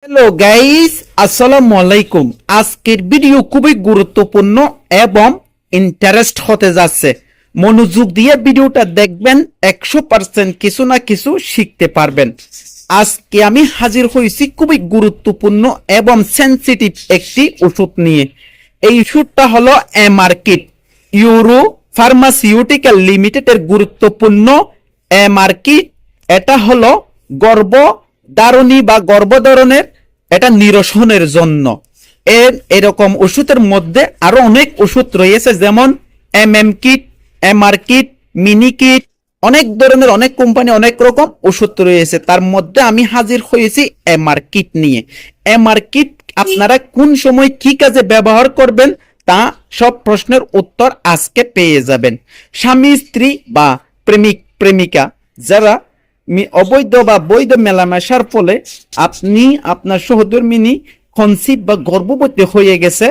Hello guys, আসসালামু আলাইকুম। আজকের ভিডিও খুবই গুরুত্বপূর্ণ এবং ইন্টারেস্ট হতে যাচ্ছে। মনোযোগ দিয়ে ভিডিওটা দেখবেন, 100% কিছু না কিছু শিখতে পারবেন। আজকে আমি হাজির হয়েছি খুবই গুরুত্বপূর্ণ এবং সেনসিটিভ একটি ওষুধ নিয়ে। এই ওষুধটা হলো এমআরকিট, ইউরো ফার্মাসিউটিক্যাল লিমিটেডের গুরুত্বপূর্ণ এমআরকিট। এটা হলো গর্ভধারণী বা গর্ভধারণের এটা নিরসনের জন্য। এরকম ওষুধের মধ্যে আরো অনেক ওষুধ রয়েছে, যেমন MM kit, MR kit, mini kit, অনেক ধরনের অনেক কোম্পানি অনেক রকম ওষুধ রয়েছে। তার মধ্যে আমি হাজির হয়েছি এমআর কিট নিয়ে। এমআর কিট আপনারা কোন সময় কি কাজে ব্যবহার করবেন তা সব প্রশ্নের উত্তর আজকে পেয়ে যাবেন। স্বামী স্ত্রী বা প্রেমিক প্রেমিকা যারা অবৈধ বা বৈধ মেলামেশার ফলে আপনি আপনার সহধর্মিনী কনসিভ বা গর্ভবতী হয়ে গেছে,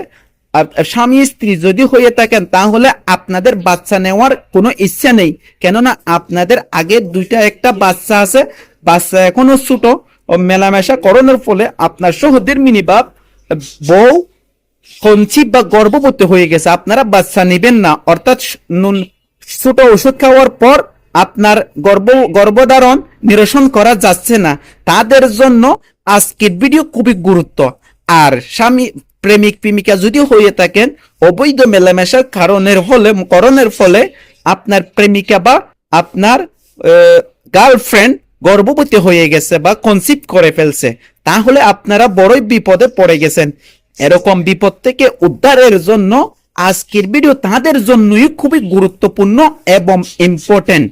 আর স্বামী স্ত্রী যদি হয়ে থাকেন তাহলে আপনাদের বাচ্চা নেওয়ার কোনো ইচ্ছা নেই, কেননা আপনাদের আগের একটা বাচ্চা আছে, বাচ্চা এখনো ছোট, ও মেলামেশা করানোর ফলে আপনার সহধর্মিনী বা বউ কনসিভ বা গর্ভবতী হয়ে গেছে, আপনারা বাচ্চা নেবেন না। অর্থাৎ ছোট ওষুধ খাওয়ার পর আপনার গর্ভধারণ নিরসন করা যাচ্ছে না, তাদের জন্য আজকের ভিডিও খুবই গুরুত্ব। আর স্বামী প্রেমিক প্রেমিকা যদি হয়ে থাকেন অবৈধ মেলামেশার করণের ফলে আপনার প্রেমিকা বা আপনার গার্লফ্রেন্ড গর্ভবতী হয়ে গেছে বা কনসিভ করে ফেলছে, তাহলে আপনারা বড়ই বিপদে পড়ে গেছেন। এরকম বিপদ থেকে উদ্ধারের জন্য আজকের ভিডিও তাদের জন্যই খুবই গুরুত্বপূর্ণ এবং ইম্পর্টেন্ট।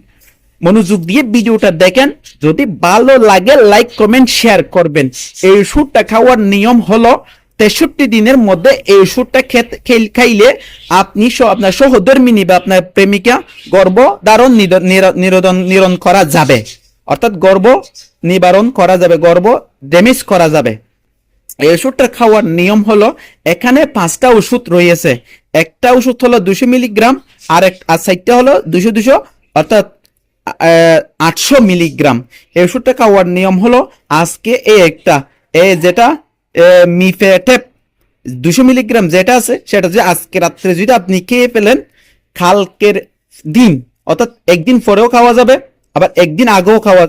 মনোযোগ দিয়ে ভিডিওটা দেখেন, যদি ভালো লাগে লাইক কমেন্ট শেয়ার করবেন। এই ওষুধটা খাওয়ার নিয়ম হলো 63 দিনের মধ্যে এই ওষুধটা খাইলে আপনি আপনার সহধর্মিনী বা আপনার প্রেমিকা গর্ভধারণ নিরোধন করা যাবে, অর্থাৎ গর্ভ নিবারণ করা যাবে, গর্ভ ড্যামেজ করা যাবে। এই ওষুধটা খাওয়ার নিয়ম হলো, এখানে 5টা ওষুধ রয়েছে। একটা ওষুধ হলো 200 মিলিগ্রাম, আর 4টা হলো 200 অর্থাৎ 800 মিলিগ্রাম। এই ওষুধটা খাওয়ার নিয়ম হলো, আজকে যেটা মিফেটেপ 200 মিলিগ্রাম যেটা আছে সেটা যে আজকে রাত্রে যদি আপনি খেয়ে ফেলেন, কালকের দিন অর্থাৎ একদিন পরেও খাওয়া যাবে, আবার একদিন আগেও খাওয়া